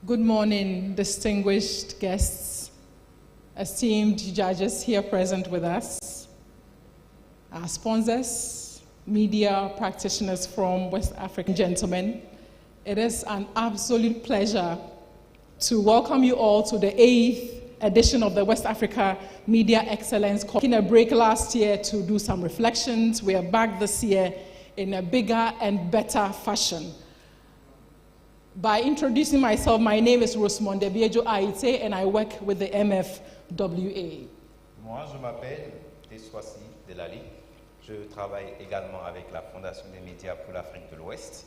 Good morning, distinguished guests, esteemed judges here present with us, our sponsors, media practitioners from West African gentlemen. It is an absolute pleasure to welcome you all to the 8th edition of the West Africa Media Excellence. Taking a break last year to do some reflections. We are back this year in a bigger and better fashion. By introducing myself, my name is Rosemond Debiejo Aite and I work with the MFWA. Moi, je m'appelle Dessoissi Delali. Je travaille également avec la Fondation des médias pour l'Afrique de l'Ouest.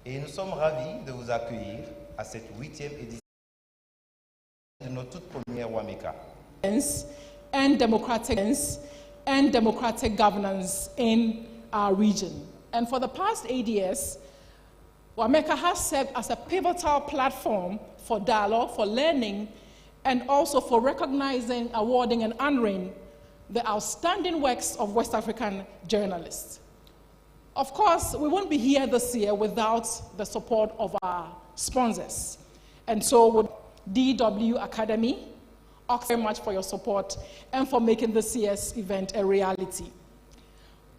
Et nous sommes ravis de vous accueillir à cette 8e édition de notre toute première WAMECA. And democratic governance in our region. And for the past 8 years, WAMECA has served as a pivotal platform for dialogue, for learning, and also for recognizing, awarding, and honoring the outstanding works of West African journalists. Of course, we won't be here this year without the support of our sponsors. And so with DW Academy, thank you very much for your support and for making this year's event a reality.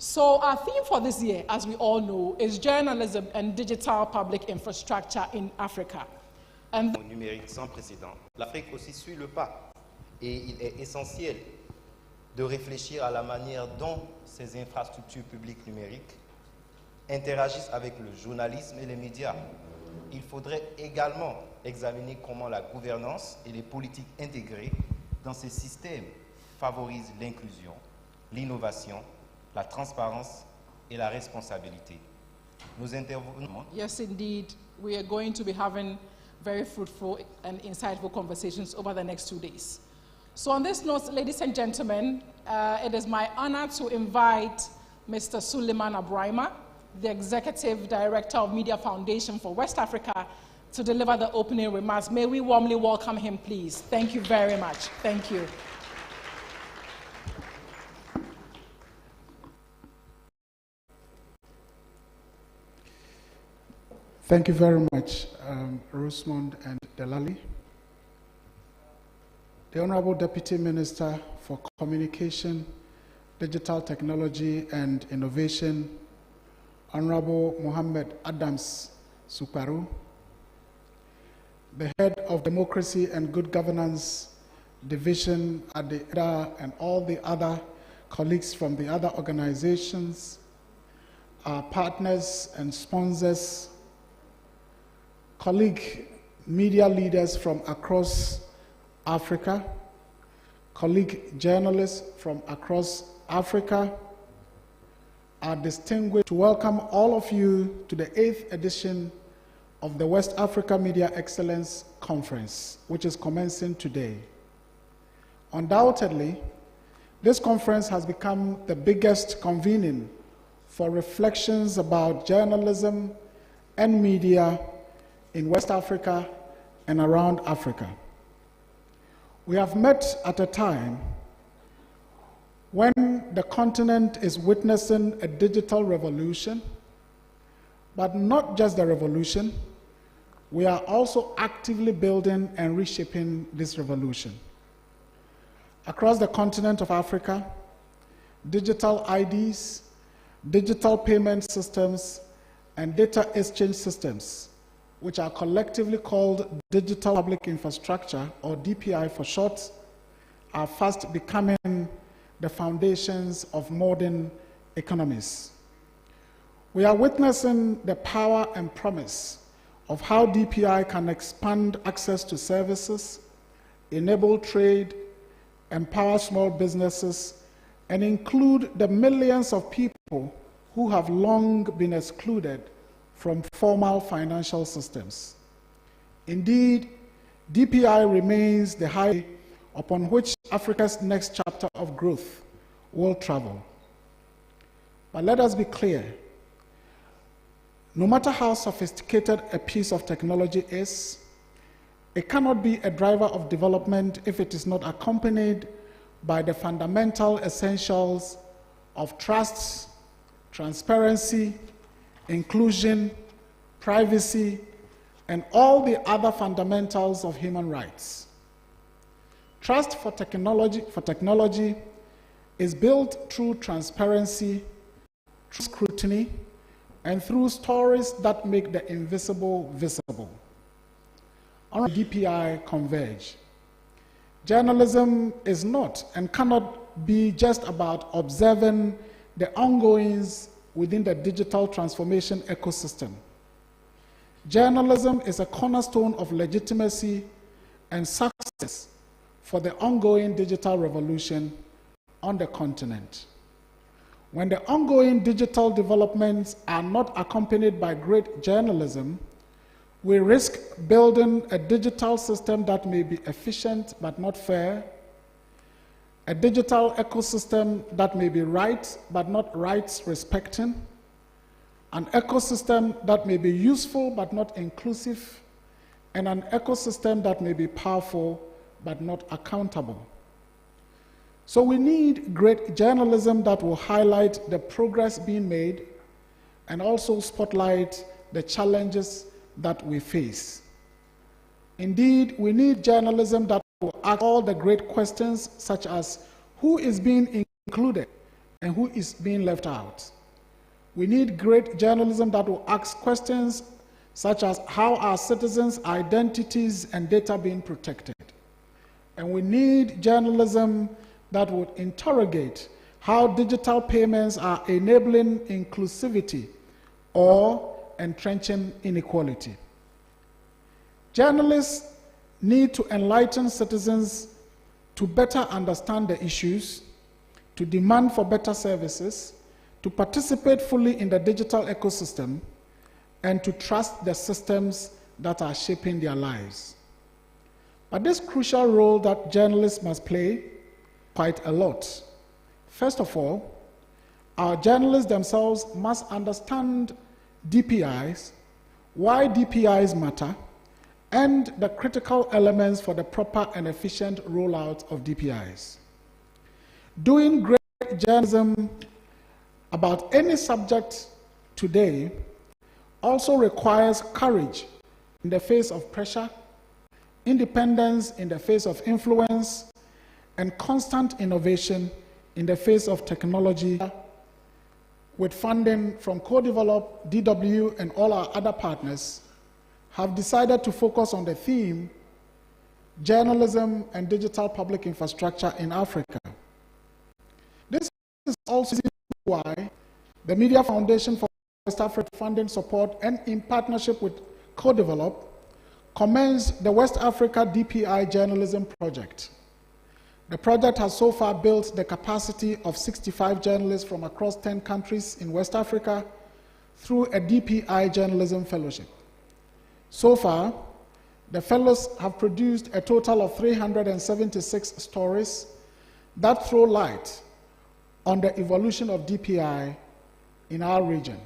So our theme for this year, as we all know, is journalism and digital public infrastructure in Africa. And numérique sans précédent. L'Afrique aussi suit le pas et il est essentiel de réfléchir à la manière dont ces infrastructures publiques numériques interagissent avec le journalisme et les médias. Il faudrait également examiner comment la gouvernance et les politiques intégrées dans ces systèmes favorisent l'inclusion, l'innovation, la transparence et la responsabilité. Nous intervenons. Yes, indeed. We are going to be having very fruitful and insightful conversations over the next 2 days. So on this note, ladies and gentlemen, it is my honor to invite Mr. Suleiman Abraima, the Executive Director of Media Foundation for West Africa, to deliver the opening remarks. May we warmly welcome him, please. Thank you very much. Thank you. Thank you very much, Rosemond and Delali. The Honorable Deputy Minister for Communication, Digital Technology and Innovation, Honorable Mohammed Adams Suparu, the Head of Democracy and Good Governance Division at the EDA, and all the other colleagues from the other organizations, our partners and sponsors, colleague media leaders from across Africa, colleague journalists from across Africa, are distinguished to welcome all of you to the 8th edition of the West Africa Media Excellence Conference, which is commencing today. Undoubtedly, this conference has become the biggest convening for reflections about journalism and media in West Africa and around Africa. We have met at a time when the continent is witnessing a digital revolution, but not just the revolution, we are also actively building and reshaping this revolution. Across the continent of Africa, digital IDs, digital payment systems, and data exchange systems, which are collectively called Digital Public Infrastructure, or DPI for short, are fast becoming the foundations of modern economies. We are witnessing the power and promise of how DPI can expand access to services, enable trade, empower small businesses, and include the millions of people who have long been excluded from formal financial systems. Indeed, DPI remains the highway upon which Africa's next chapter of growth will travel. But let us be clear, no matter how sophisticated a piece of technology is, it cannot be a driver of development if it is not accompanied by the fundamental essentials of trust, transparency, inclusion, privacy, and all the other fundamentals of human rights. Trust for technology is built through transparency, through scrutiny, and through stories that make the invisible visible. On DPI converge. Journalism is not and cannot be just about observing the ongoings within the digital transformation ecosystem. Journalism is a cornerstone of legitimacy and success for the ongoing digital revolution on the continent. When the ongoing digital developments are not accompanied by great journalism, we risk building a digital system that may be efficient but not fair, a digital ecosystem that may be right but not rights respecting, an ecosystem that may be useful but not inclusive, and an ecosystem that may be powerful but not accountable. So we need great journalism that will highlight the progress being made and also spotlight the challenges that we face. Indeed, we need journalism that will ask all the great questions such as who is being included and who is being left out. We need great journalism that will ask questions such as how are citizens' identities and data being protected? And we need journalism that would interrogate how digital payments are enabling inclusivity or entrenching inequality. Journalists need to enlighten citizens to better understand the issues, to demand for better services, to participate fully in the digital ecosystem, and to trust the systems that are shaping their lives. But this crucial role that journalists must play quite a lot. First of all, our journalists themselves must understand DPIs, why DPIs matter, and the critical elements for the proper and efficient rollout of DPIs. Doing great journalism about any subject today also requires courage in the face of pressure, independence in the face of influence, and constant innovation in the face of technology. With funding from Co-Develop, DW, and all our other partners, have decided to focus on the theme, journalism and digital public infrastructure in Africa. This is also why the Media Foundation for West Africa Funding Support, and in partnership with Co-Develop, commenced the West Africa DPI Journalism Project. The project has so far built the capacity of 65 journalists from across 10 countries in West Africa through a DPI Journalism Fellowship. So far, the fellows have produced a total of 376 stories that throw light on the evolution of DPI in our region.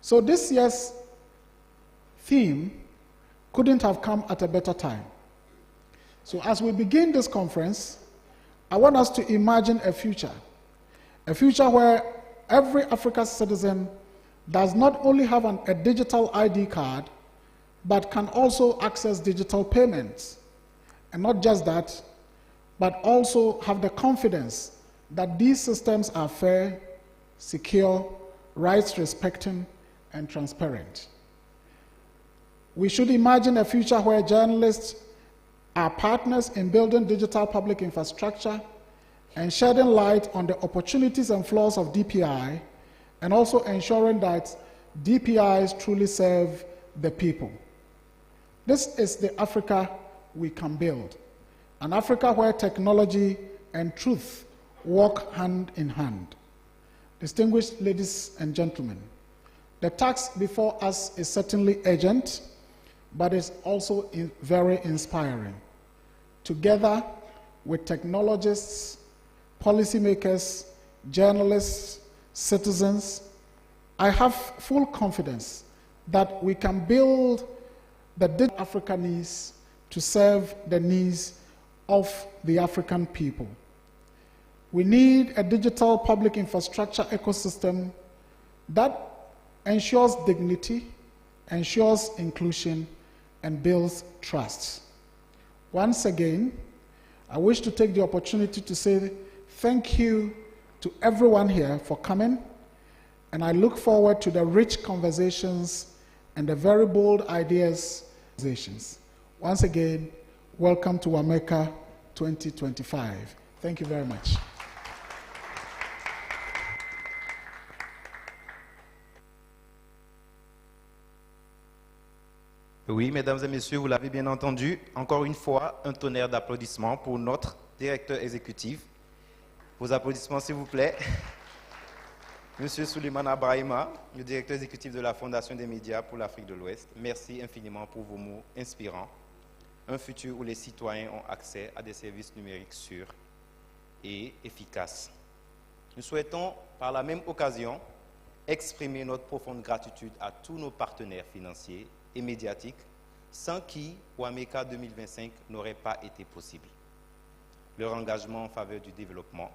So this year's theme couldn't have come at a better time. So as we begin this conference, I want us to imagine a future where every African citizen does not only have a digital ID card, but can also access digital payments. And not just that, but also have the confidence that these systems are fair, secure, rights respecting, and transparent. We should imagine a future where journalists are partners in building digital public infrastructure and shedding light on the opportunities and flaws of DPI, and also ensuring that DPIs truly serve the people. This is the Africa we can build, an Africa where technology and truth walk hand in hand. Distinguished ladies and gentlemen, the task before us is certainly urgent, but it's also very inspiring. Together with technologists, policymakers, journalists, citizens, I have full confidence that we can build the digital Africa needs to serve the needs of the African people. We need a digital public infrastructure ecosystem that ensures dignity, ensures inclusion, and builds trust. Once again, I wish to take the opportunity to say thank you to everyone here for coming, and I look forward to the rich conversations and the very bold ideas. Once again, welcome to WAMECA 2025. Thank you very much. Oui, mesdames et messieurs, vous l'avez bien entendu. Encore une fois, un tonnerre d'applaudissements pour notre directeur exécutif. Vos applaudissements, s'il vous plaît. Monsieur Souleymane Abrahima, le directeur exécutif de la Fondation des médias pour l'Afrique de l'Ouest, merci infiniment pour vos mots inspirants. Un futur où les citoyens ont accès à des services numériques sûrs et efficaces. Nous souhaitons, par la même occasion, exprimer notre profonde gratitude à tous nos partenaires financiers et médiatiques, sans qui WAMECA 2025 n'aurait pas été possible. Leur engagement en faveur du développement